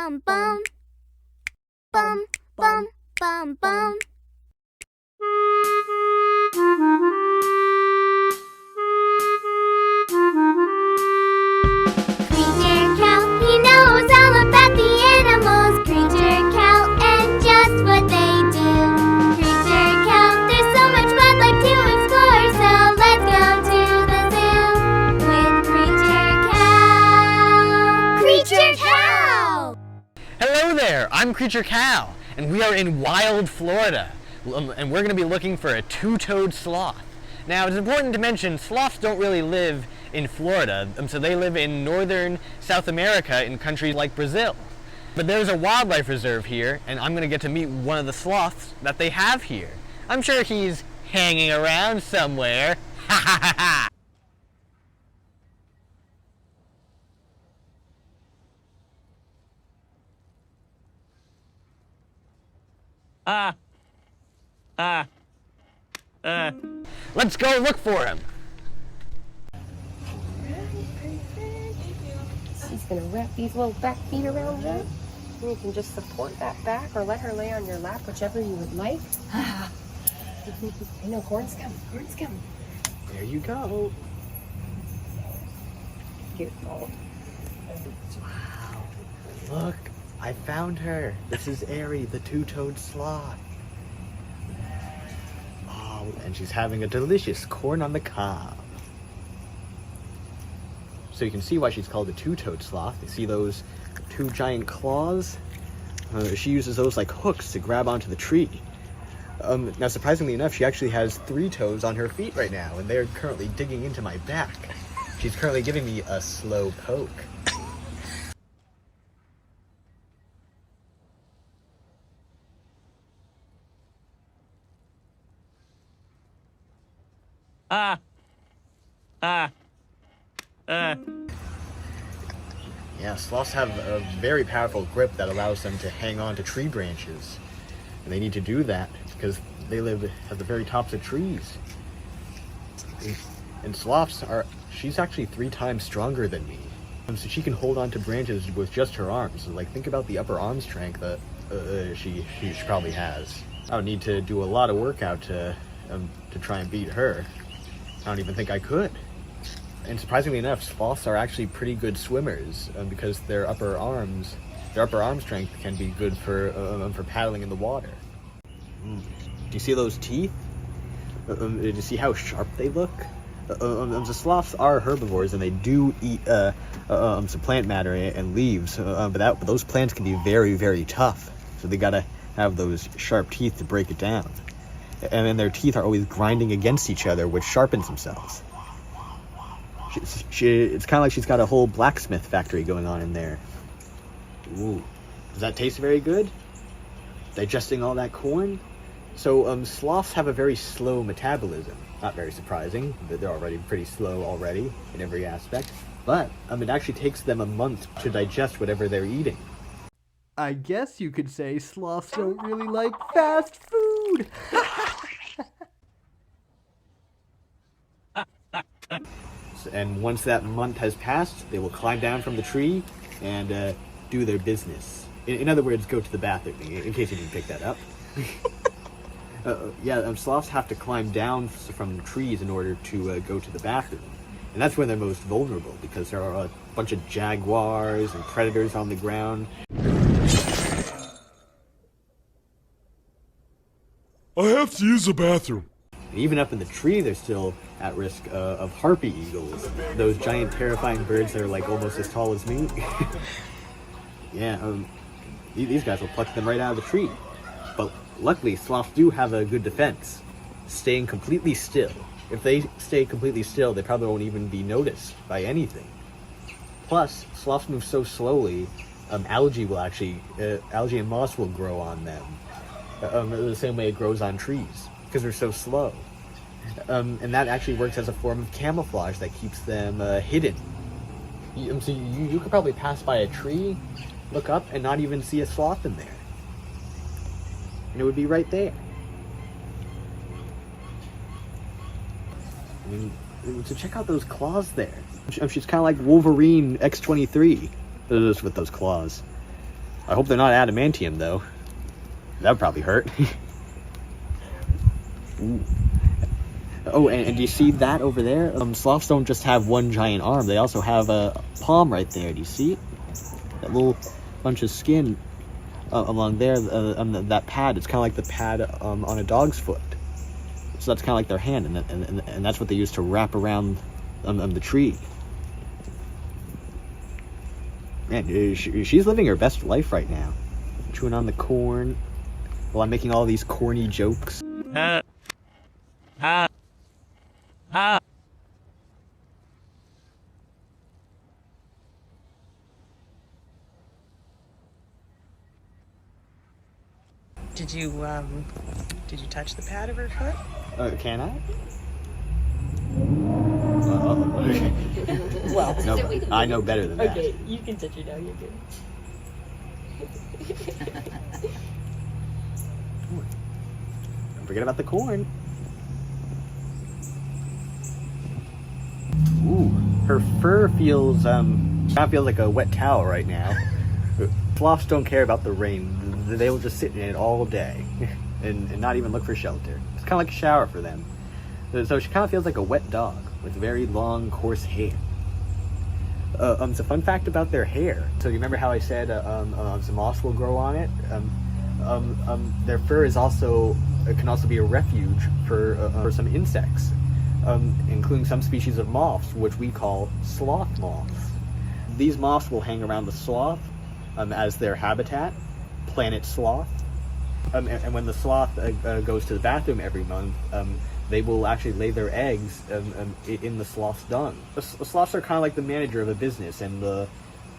bum bum bum bum bum bum. CreatureCal, he knows all about the animals. CreatureCal and just what they do. CreatureCal, there's so much wildlife to explore, so let's go to the zoo with CreatureCal. CreatureCal! Hello there, I'm CreatureCal, and we are in wild Florida, and we're going to be looking for a two-toed sloth. Now, it's important to mention, sloths don't really live in Florida, so they live in northern South America in countries like Brazil. But there's a wildlife reserve here, and I'm going to get to meet one of the sloths that they have here. I'm sure he's hanging around somewhere. Ha ha ha ha! Let's go look for him. She's gonna wrap these little back feet around you. And you can just support that back or let her lay on your lap, whichever you would like. I know, corn's coming, corn's coming. There you go. Beautiful. Wow. Look, I found her. This is Arie, the two-toed sloth. Oh, and she's having a delicious corn on the cob. So you can see why she's called a two-toed sloth. You see those two giant claws? She uses those like hooks to grab onto the tree. Now, surprisingly enough, she actually has 3 toes on her feet right now, and they're currently digging into my back. She's currently giving me a slow poke. Yeah, sloths have a very powerful grip that allows them to hang on to tree branches. And they need to do that because they live at the very tops of trees. And sloths she's actually 3 times stronger than me. So she can hold on to branches with just her arms. So, like, think about the upper arm strength that she probably has. I would need to do a lot of workout to try and beat her. I don't even think I could. And surprisingly enough, sloths are actually pretty good swimmers because their upper arm strength can be good for paddling in the water. Do you see those teeth? Do you see how sharp they look? The sloths are herbivores and they do eat some plant matter and leaves, but those plants can be very, very tough. So they gotta have those sharp teeth to break it down. And then their teeth are always grinding against each other, which sharpens themselves. It's kind of like she's got a whole blacksmith factory going on in there. Ooh, does that taste very good? Digesting all that corn? So sloths have a very slow metabolism. Not very surprising, but they're already pretty slow already in every aspect. But it actually takes them a month to digest whatever they're eating. I guess you could say sloths don't really like fast food. And once that month has passed, they will climb down from the tree and do their business. In other words, go to the bathroom, in case you didn't pick that up. Sloths have to climb down from trees in order to go to the bathroom. And that's when they're most vulnerable, because there are a bunch of jaguars and predators on the ground. I have to use the bathroom. And even up in the tree, they're still at risk of harpy eagles. Those giant, terrifying birds that are like almost as tall as me. Yeah, these guys will pluck them right out of the tree. But luckily, sloths do have a good defense, staying completely still. If they stay completely still, they probably won't even be noticed by anything. Plus, sloths move so slowly, algae and moss will grow on them. The same way it grows on trees, because they're so slow. And that actually works as a form of camouflage that keeps them hidden. So you could probably pass by a tree, look up, and not even see a sloth in there. And it would be right there. So check out those claws there. She's kind of like Wolverine X-23 with those claws. I hope they're not adamantium, though. That would probably hurt. Ooh. Oh, and do you see that over there? Sloths don't just have one giant arm. They also have a palm right there. Do you see it? That little bunch of skin along there, that pad. It's kind of like the pad on a dog's foot. So that's kind of like their hand, and that's what they use to wrap around the tree. Man, she's living her best life right now. Chewing on the corn while I'm making all these corny jokes. Did you touch the pad of her foot? Can I? Well, No, I know better than that. okay, you can touch it now. You're good. Don't forget about the corn. Ooh, her fur feels kind of feels like a wet towel right now. Sloths don't care about the rain. They will just sit in it all day and not even look for shelter. It's kind of like a shower for them. So she kind of feels like a wet dog with very long, coarse hair. It's a fun fact about their hair. So you remember how I said some moss will grow on it? Their fur is can also be a refuge for some insects, including some species of moths, which we call sloth moths. These moths will hang around the sloth as their habitat, planet sloth. And when the sloth goes to the bathroom every month, they will actually lay their eggs in the sloth's dung. The sloths are kind of like the manager of a business, and the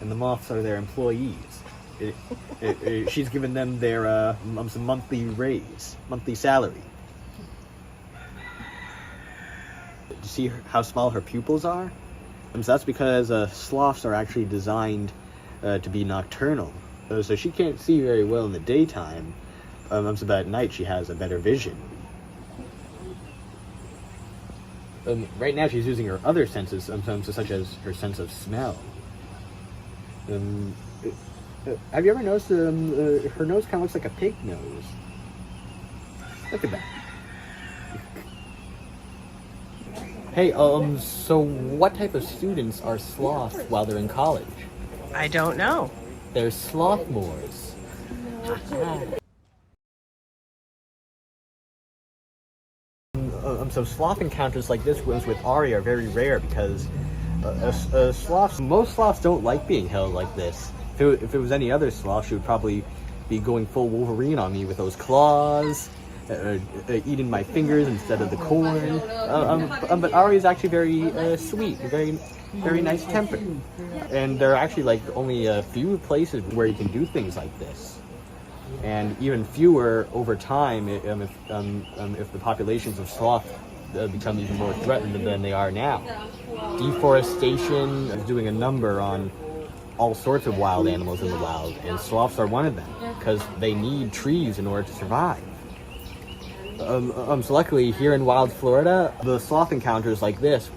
moths are their employees. She's given them their some monthly raise, monthly salary. Do you see how small her pupils are? So that's because sloths are actually designed to be nocturnal. So she can't see very well in the daytime. So at night she has a better vision. Right now she's using her other senses, such as her sense of smell. Have you ever noticed her nose kind of looks like a pig nose? Look at that. Hey, so what type of students are sloths while they're in college? I don't know. They're slothmores. So sloth encounters like this with Arie are very rare because most sloths don't like being held like this. If it was any other sloth, she would probably be going full Wolverine on me with those claws, eating my fingers instead of the corn. But Arie is actually very sweet, very nice tempered. And there are actually like only a few places where you can do things like this. And even fewer over time if the populations of sloth become even more threatened than they are now. Deforestation is doing a number on all sorts of wild animals in the wild, and sloths are one of them because they need trees in order to survive. So luckily here in wild Florida, the sloth encounters like this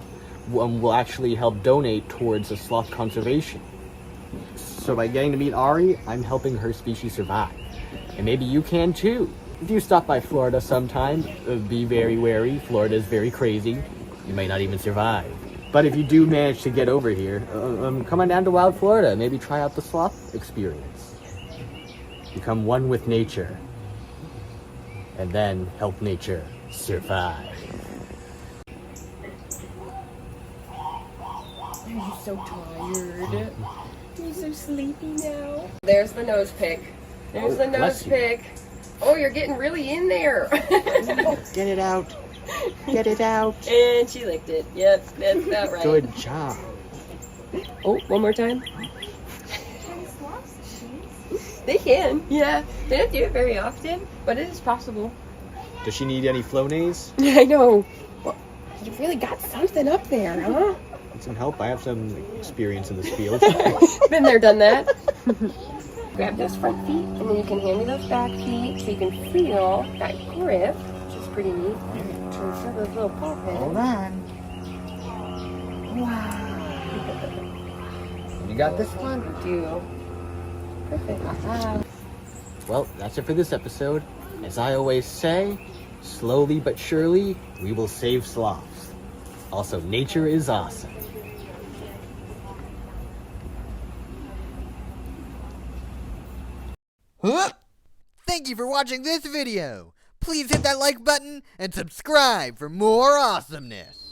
will actually help donate towards the sloth conservation. So by getting to meet Arie, I'm helping her species survive. And maybe you can too. If you stop by Florida sometime, be very wary. Florida is very crazy. You might not even survive. But if you do manage to get over here, come on down to wild Florida. Maybe try out the sloth experience. Become one with nature. And then help nature survive. Are you so tired? You're so sleepy now. There's the nose pick. There's the nose pick. Oh, you're getting really in there. Get it out. Get it out. And she licked it. Yep, that's about right. Good job. Oh, one more time. They can, yeah. They don't do it very often, but it is possible. Does she need any Flonase? I know. Well, you really got something up there, huh? Need some help? I have some experience in this field. Been there, done that. Grab those front feet, and then you can hand me those back feet so you can feel that grip, which is pretty neat. Inside those little paw pads. Hold on. Wow. You got this one? I do. Perfect. Aha. Well, that's it for this episode. As I always say, slowly but surely, we will save sloths. Also, nature is awesome. Huh? Thank you for watching this video. Please hit that like button and subscribe for more awesomeness.